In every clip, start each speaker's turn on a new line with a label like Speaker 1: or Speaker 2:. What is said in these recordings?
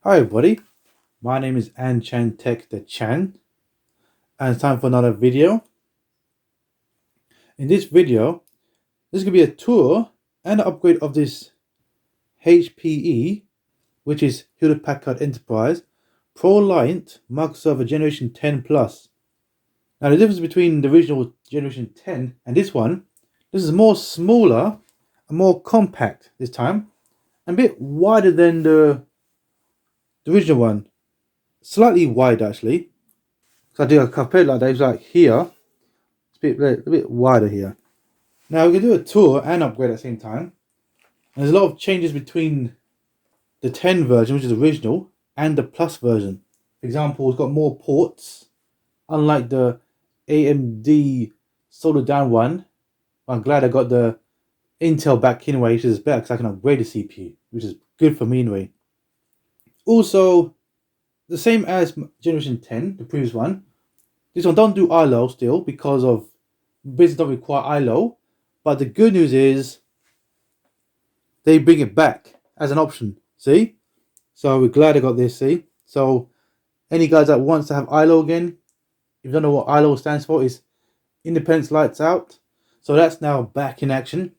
Speaker 1: Hi everybody, my name is An Chan Tech the Chan, and it's time for another video. In this video, this is going to be a tour and an upgrade of this HPE, which is Hewlett Packard Enterprise Proliant MicroServer Generation 10 Plus. Now the difference between the original Generation 10 and this is more smaller and more compact this time, and a bit wider than the original one. Slightly wide actually. So I do a compare like that. It's like here, it's a bit wider here. Now we can do a tour and upgrade at the same time. And there's a lot of changes between the 10 version, which is original, and the Plus version. For example, it's got more ports, unlike the AMD soldered down one. I'm glad I got the Intel back anyway, which is better because I can upgrade the CPU, which is good for me anyway. Also, the same as Generation 10, the previous one. This one don't do ILO still because of business don't require ILO. But the good news is they bring it back as an option. See? So we're glad I got this, see? So any guys that wants to have ILO again, if you don't know what ILO stands for, is Independence Lights Out. So that's now back in action.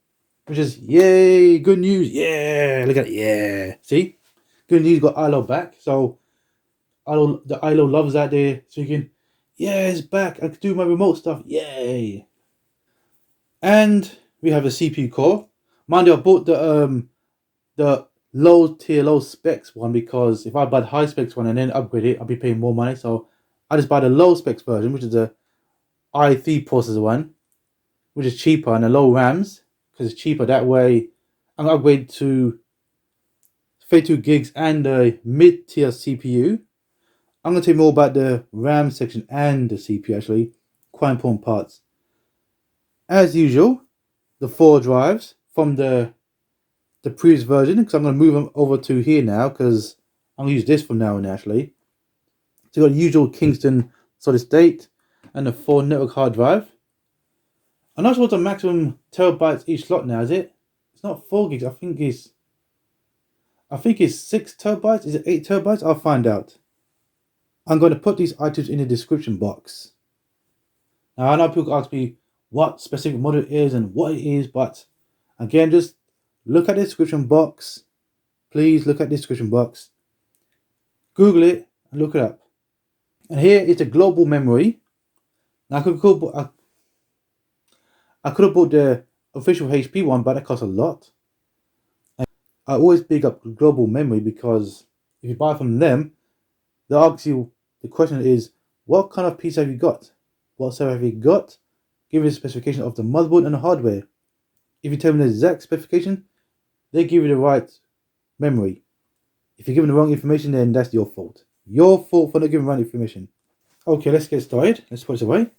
Speaker 1: Which is yay, good news. Yeah, look at it, yeah. See? Good news, got ILO back. So the ILO lovers out there speaking, yeah, it's back. I can do my remote stuff. Yay. And we have a CPU core. Mind you, I bought the low tier, low specs one because if I buy the high specs one and then upgrade it, I'll be paying more money. So I just buy the low specs version, which is the i3 processor one, which is cheaper, and the low RAMs because it's cheaper. That way, I'm gonna upgrade to 32 gigs and the mid tier CPU. I'm gonna tell you more about the RAM section and the CPU actually, quite important parts. As usual, the 4 drives from the previous version, because I'm going to move them over to here now because I'm going to use this from now on actually. So you've got the usual Kingston solid state and the 4 network hard drive. I'm not sure what the maximum terabytes each slot now, is it? It's not 4 gigs, I think it's 6 terabytes. Is it 8 terabytes? I'll find out. I'm going to put these items in the description box. Now I know people ask me what specific model it is and what it is, but again, just look at the description box. Please look at the description box. Google it and look it up. And here is the global memory. Now I could have bought the official HP one, but that costs a lot. And I always pick up global memory because if you buy from them, they'll ask you, the question is, what kind of piece have you got? What server have you got? Give you the specification of the motherboard and the hardware. If you tell them the exact specification, they give you the right memory. If you're given the wrong information, then that's your fault. Your fault for not giving the right information. Okay, let's get started. Let's put this away.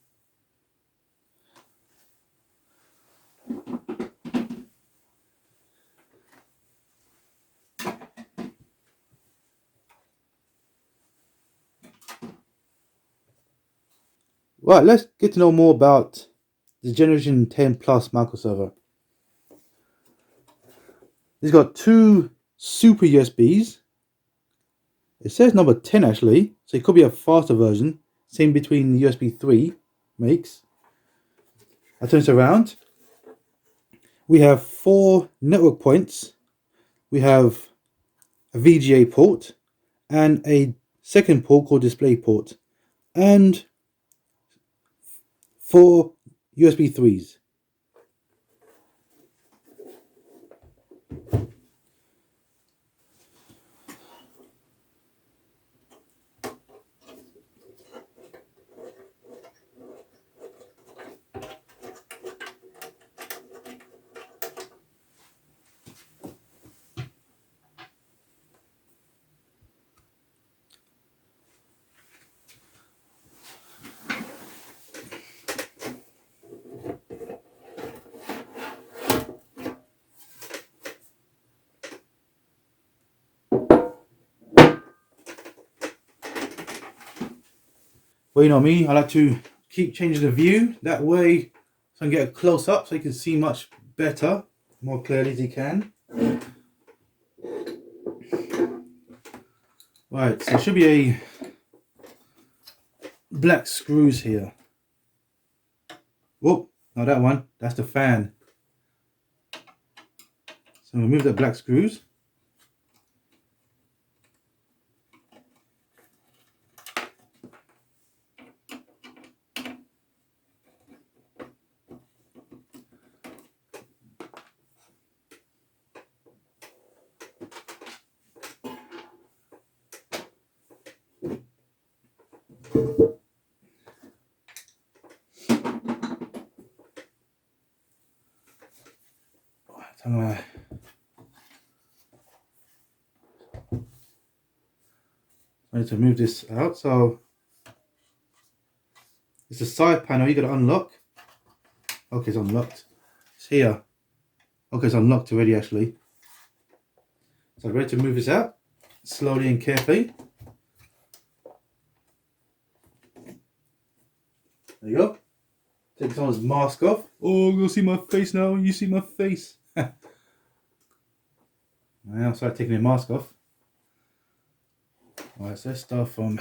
Speaker 1: Right, let's get to know more about the Generation 10 Plus microserver. It's got 2 super USBs. It says number 10 actually, so it could be a faster version. Same between the USB 3 makes. I turn this around. We have 4 network points. We have a VGA port and a second port called display port, and 4 USB 3s. Well, you know me, I like to keep changing the view. That way, so I can get a close up so you can see much better, more clearly as you can. Right, so there should be a black screws here. Whoop, not that one, that's the fan. So remove the black screws. I need to move this out. So it's a side panel you got to unlock. Okay, it's unlocked. It's here. Okay, it's unlocked already actually. So I'm ready to move this out slowly and carefully. There you go. Take someone's mask off. Oh, you'll see my face now. You see my face. Now start taking the mask off. Alright, so let's start from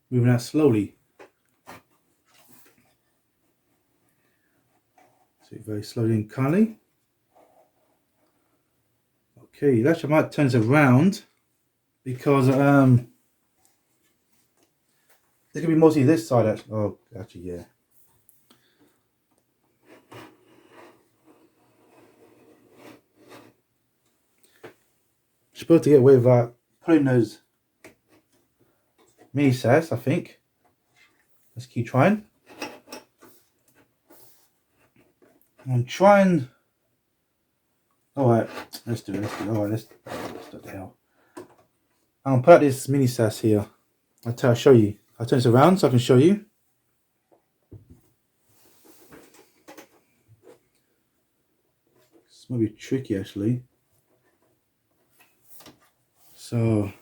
Speaker 1: moving out slowly. So very slowly and kindly. Okay, actually I might turn this around because there's gonna be mostly this side actually. Oh, actually, yeah. Should be able to get away with putting those mini SATs, I think. Let's keep trying. I'm trying. Alright, let's do it. Alright, let's do the hell. I'm gonna put out this mini SAS here. I'll show you. I'll turn this around so I can show you. This might be tricky actually. So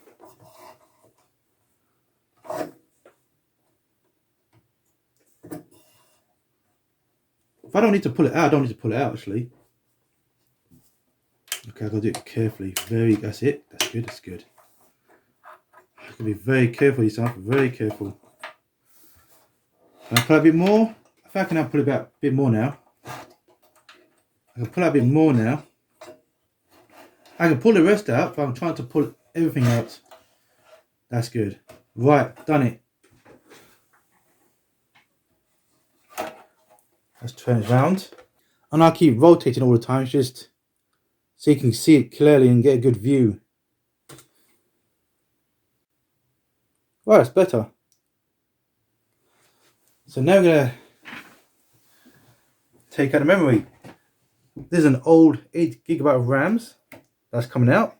Speaker 1: if I don't need to pull it out, I don't need to pull it out actually. Okay, I've got to do it carefully. That's it. That's good, that's good. I have to be very careful yourself, very careful. Can I pull out a bit more? I think I can now pull it out a bit more now. I can pull out a bit more now. I can pull the rest out, but I'm trying to pull everything out. That's good. Right, done it. Let's turn it around. And I'll keep rotating all the time, just so you can see it clearly and get a good view. Right, it's better. So now I'm going to take out the memory. This is an old 8GB of RAMs that's coming out.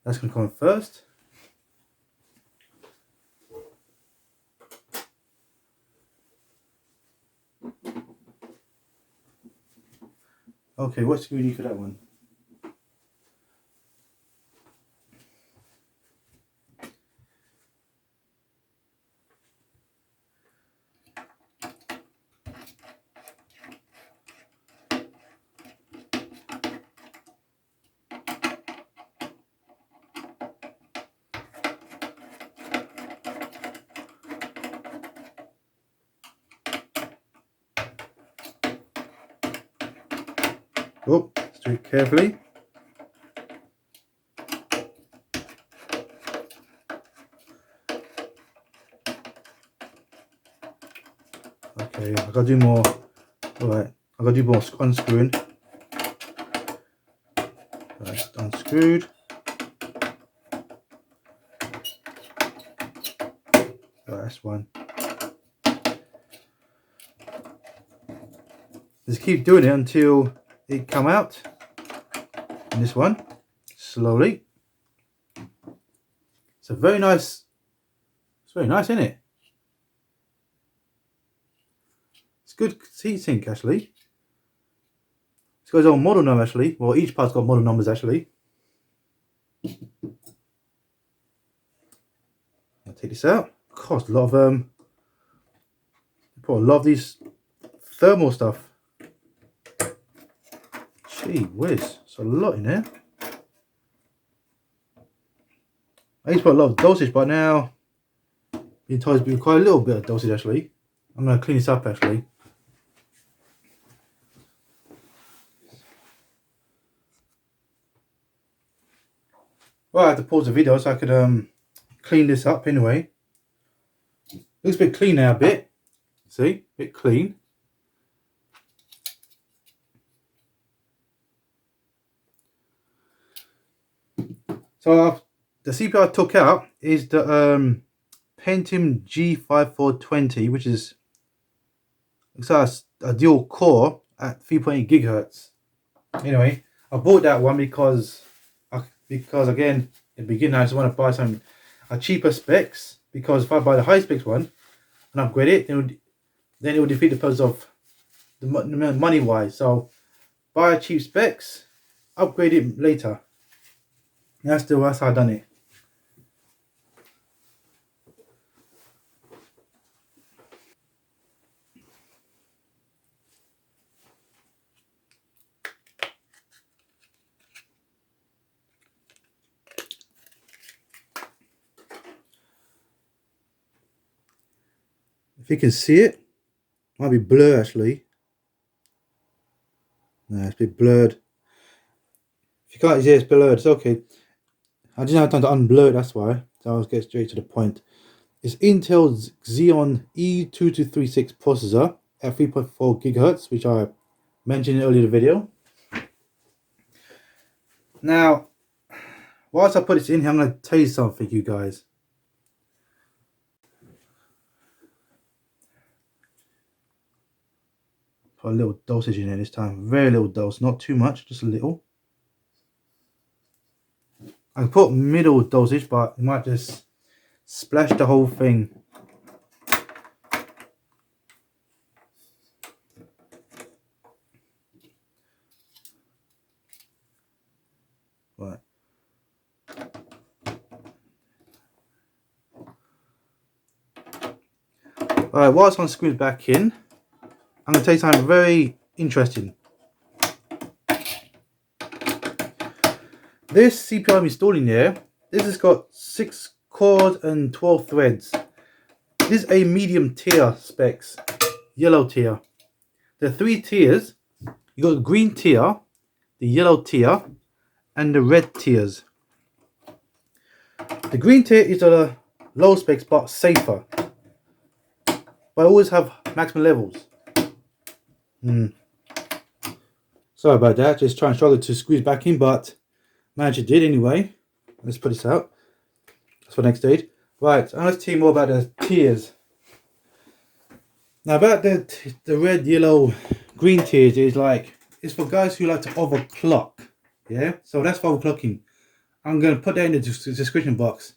Speaker 1: That's going to come in first. Okay, what screw do you need for that one? Oh, let's do it carefully. Okay, I gotta do more. Alright, I gotta do more unscrewing. Right, unscrewed. Right, that's one. Just keep doing it until it come out. And this one, slowly. It's a very nice. It's very nice, isn't it? It's good heatsink actually. It's got its own model number actually. Well, each part's got model numbers actually. I'll take this out. Cost a lot of put a lot of these thermal stuff. Gee whiz, it's a lot in there. I used to put a lot of dosage, but now being told it's been quite a little bit of dosage actually. I'm going to clean this up actually. Well, I had to pause the video so I could clean this up anyway. Looks a bit clean now, a bit. See, a bit clean. So the CPU I took out is the Pentium G5420, which is a dual core at 3.8 gigahertz. Anyway, I bought that one because again, in the beginning I just want to buy some cheaper specs, because if I buy the high specs one and upgrade it, then it would defeat the purpose of the money wise. So buy cheap specs, upgrade it later. That's how I done it. If you can see it, might be blurred actually. No, it's a bit blurred. If you can't see it, it's blurred. It's okay. I didn't have time to unblur it, that's why. So I'll get straight to the point. It's Intel's Xeon E2236 processor at 3.4 gigahertz, which I mentioned earlier in the video. Now, whilst I put this in here, I'm going to tell you something, you guys. Put a little dosage in here this time. Very little dose, not too much, just a little. I can put middle dosage, but it might just splash the whole thing. Right. Alright, whilst I'm screwed back in, I'm going to tell you something very interesting. This CPU I'm installing here, this has got 6 cores and 12 threads. This is a medium tier specs, yellow tier. There are 3 tiers. You got the green tier, the yellow tier, and the red tiers. The green tier is a low specs but safer. But I always have maximum levels. Sorry about that, just trying to struggle to squeeze back in, but managed did anyway. Let's put this out. That's for next stage. Right, and let's tell you more about the tiers. Now about the red, yellow, green tiers is like, it's for guys who like to overclock. Yeah, so that's for overclocking. I'm going to put that in the description box.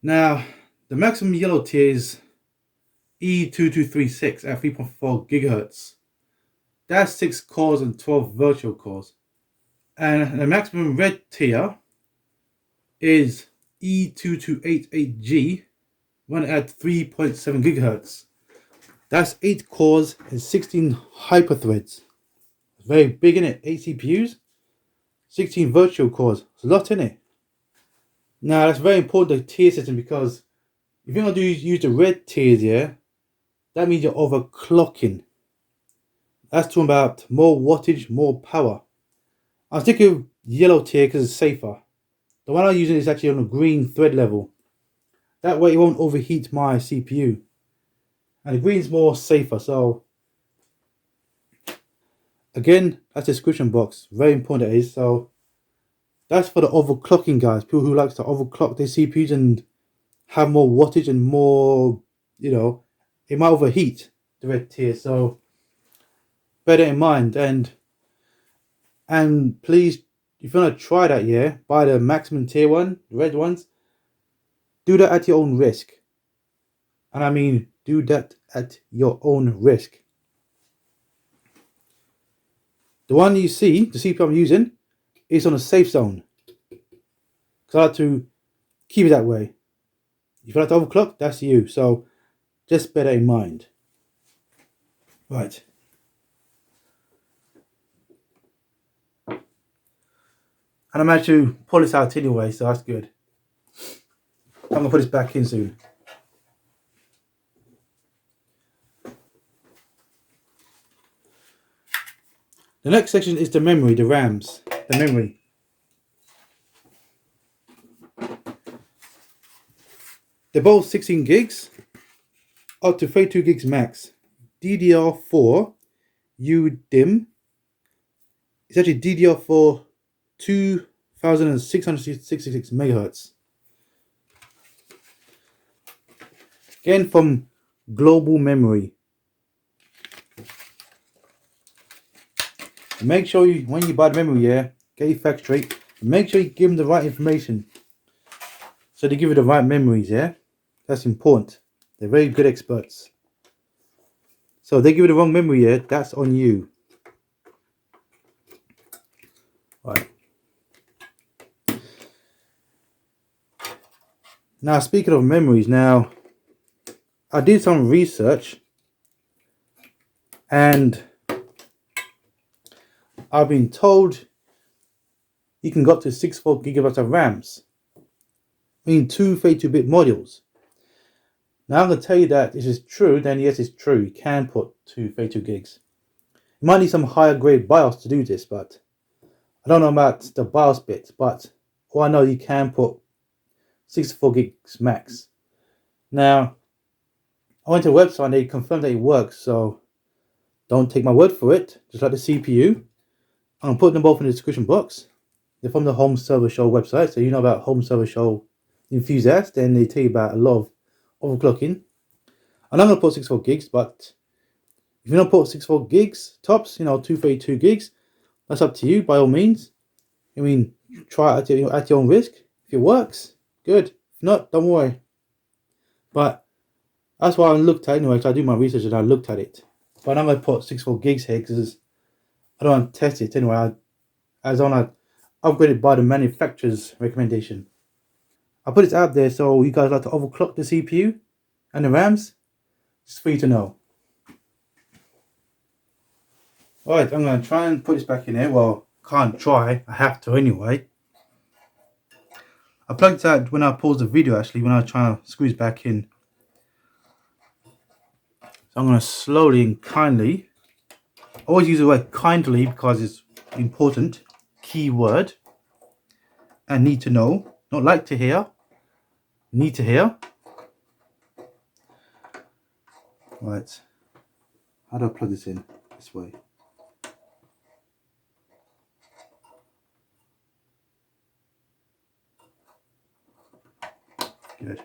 Speaker 1: Now, the maximum yellow tier is E2236 at 3.4 gigahertz. That's 6 cores and 12 virtual cores. And the maximum red tier is E2288G, run at 3.7 gigahertz. That's 8 cores and 16 hyperthreads. Very big, in it. 8 CPUs, 16 virtual cores. It's a lot in it. Now that's very important, the tier system, because if you're going to use the red tiers here, that means you're overclocking. That's talking about more wattage, more power. I'll stick with yellow tier because it's safer. The one I'm using is actually on a green thread level. That way it won't overheat my CPU. And the green's more safer, so again, that's the description box. Very important it is. So that's for the overclocking guys. People who like to overclock their CPUs and have more wattage and more, it might overheat the red tier. So bear that in mind. And please, if you want to try that, yeah, buy the maximum tier one, the red ones. Do that at your own risk. And I mean, do that at your own risk. The one you see, the CPU I'm using, is on a safe zone. Because I like to keep it that way. If you like to overclock, that's you. So just bear that in mind. Right. And I'm actually pull this out anyway, so that's good. I'm gonna put this back in soon. The next section is the memory, the RAMs, the memory. They're both 16 gigs, up to 32 gigs max. DDR4 UDIMM. It's actually DDR4 2666 megahertz. Again from Global Memory. Make sure you, when you buy the memory, get your facts straight. Make sure you give them the right information. So they give you the right memories, That's important. They're very good experts. So if they give you the wrong memory, that's on you. Right. Now speaking of memories, now I did some research and I've been told you can go up to 64 gigabytes of RAMs in two 32-bit modules. Now I'm going to tell you that this is true, then yes, it's true. You can put two 32 gigs. You might need some higher grade BIOS to do this, but I don't know about the BIOS bit, but all I know you can put 64 gigs max. Now, I went to a website and they confirmed that it works, so don't take my word for it. Just like the CPU, I'm putting them both in the description box. They're from the Home Server Show website, so you know about Home Server Show enthusiasts, then they tell you about a lot of overclocking. I'm not going to put 64 gigs, but if you don't put 64 gigs tops, 232 gigs, that's up to you by all means. I mean, try it at your own risk. If it works, good. If not, don't worry. But that's why I looked at it anyway, so I do my research and I looked at it. But I'm going to put 64 gigs here because I don't want to test it anyway. I want to upgrade it by the manufacturer's recommendation. I put it out there so you guys like to overclock the CPU and the RAMs, just for you to know. Alright, I'm going to try and put this back in here. Well, can't try, I have to anyway. I plugged it out when I paused the video actually, when I was trying to screw it back in. So I'm going to slowly and kindly, always use the word kindly because it's important, keyword, and need to know, not like to hear, need to hear. Right, how do I plug this in? This way. Good.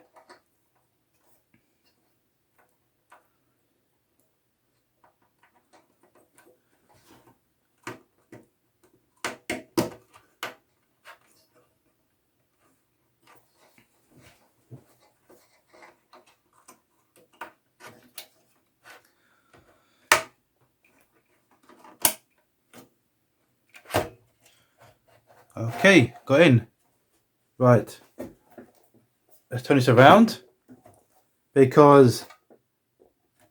Speaker 1: Okay, got in. Right. Let's turn this around because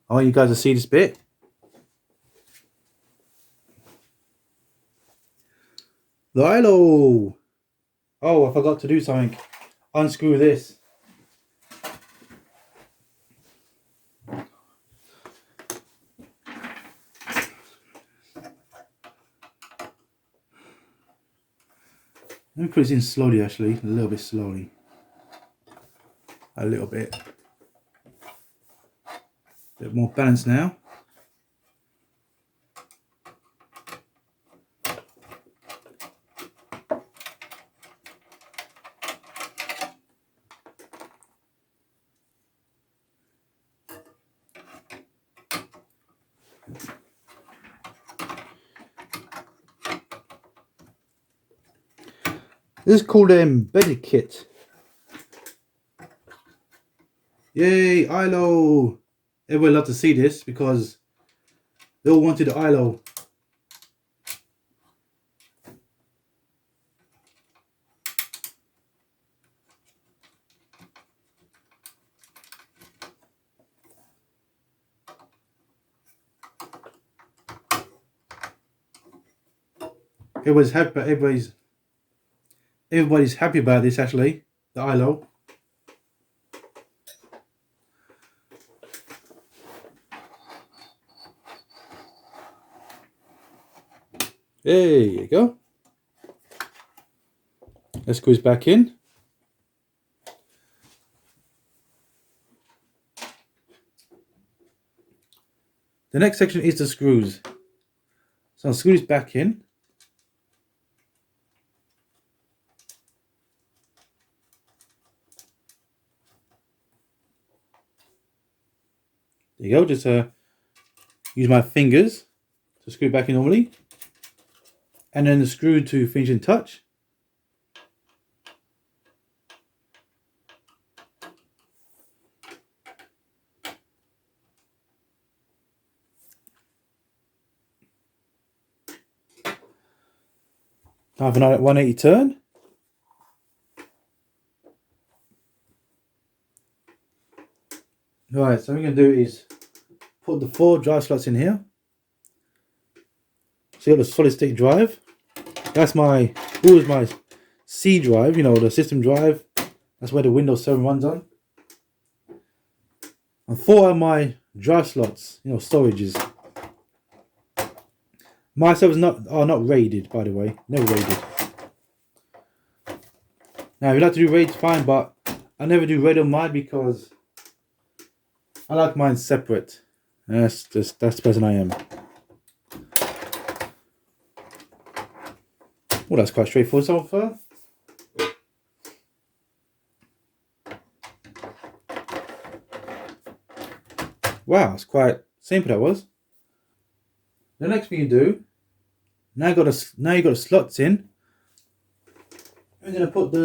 Speaker 1: I want you guys to see this bit. Lilo! Oh, I forgot to do something. Unscrew this. Let me put this in slowly actually, a little bit slowly. A little bit. A bit more balanced now. This is called Embedded Kit. Yay, ILO! Everyone loved to see this because they all wanted the ILO. Everybody's happy, but everybody's everybody's happy about this actually, the ILO. There you go. Let's squeeze back in. The next section is the screws. So I'll screw this back in. There you go. Just use my fingers to screw it back in normally. And then the screw to finishing touch. Now have another 180 turn. Right, so what we're going to do is put the 4 drive slots in here. So you got the solid state drive. That's my C drive, you know, the system drive. That's where the Windows 7 runs on. And 4 are my drive slots, you know, storages. My servers are not raided, by the way. Never raided. Now, if you like to do raids, fine, but I never do raid on mine because I like mine separate. That's the person I am. Well, that's quite straightforward so far. Wow, it's quite simple that was. The next thing you do, now you got the slots in. I'm gonna put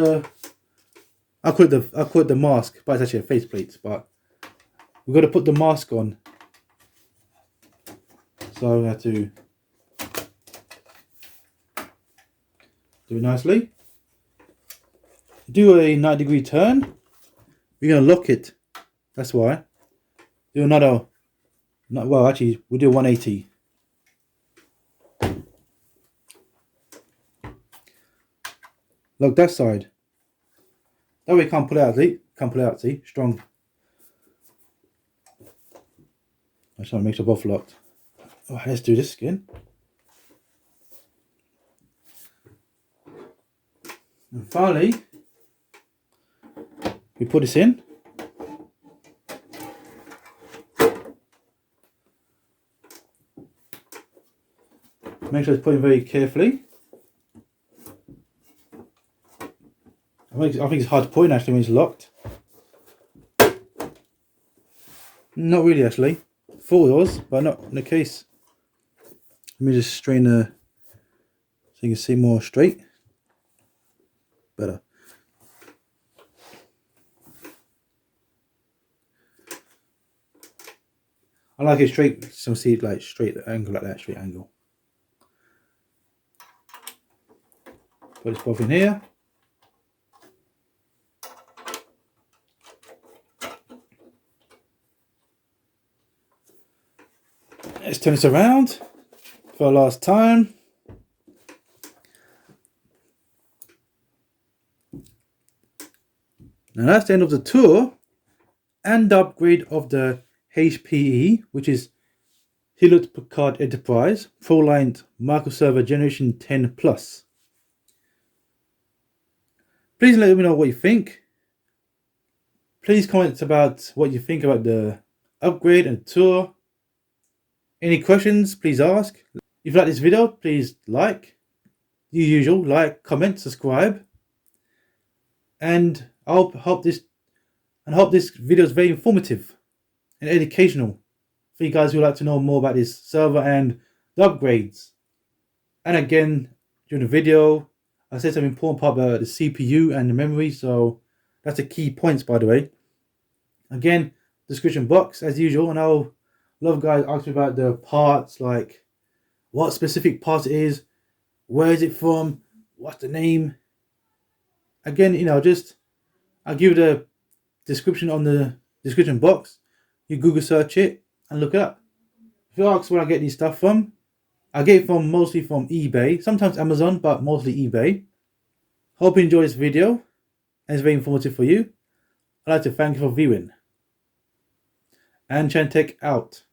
Speaker 1: I call it the mask, but it's actually a faceplate. But we've got to put the mask on. So we have to do it nicely. Do a 90-degree turn. We're gonna lock it. That's why. Do another. Well, actually, we'll do 180. Look that side. That way, can't pull it out. See, can't pull it out. See, strong. I just want to make sure both locked. Oh, let's do this again. And finally, we put this in. Make sure it's put in very carefully. I think it's hard to put in actually when it's locked. Not really actually. Thought it was, but not in the case. Let me just strain so you can see more straight. Better. I like it straight, so see it like straight angle like that, straight angle. Put this both in here. Let's turn this around for the last time. Now that's the end of the tour and the upgrade of the HPE, which is Hewlett Packard Enterprise Proliant MicroServer Generation 10 Plus. Please let me know what you think. Please comment about what you think about the upgrade and tour. Any questions, please ask. If you like this video, please like. The usual, like, comment, subscribe. And I hope this video is very informative and educational for you guys who would like to know more about this server and the upgrades. And again, during the video, I said some important part about the CPU and the memory, so that's the key points, by the way. Again, description box as usual, and I'll love guys ask me about the parts, like what specific part it is, where is it from, what's the name. Again, you know, just I'll give you the description on the description box. You Google search it and look it up. If you ask where I get these stuff from, I get it mostly from eBay, sometimes Amazon, but mostly eBay. Hope you enjoyed this video and it's very informative for you. I'd like to thank you for viewing. And Chantech out.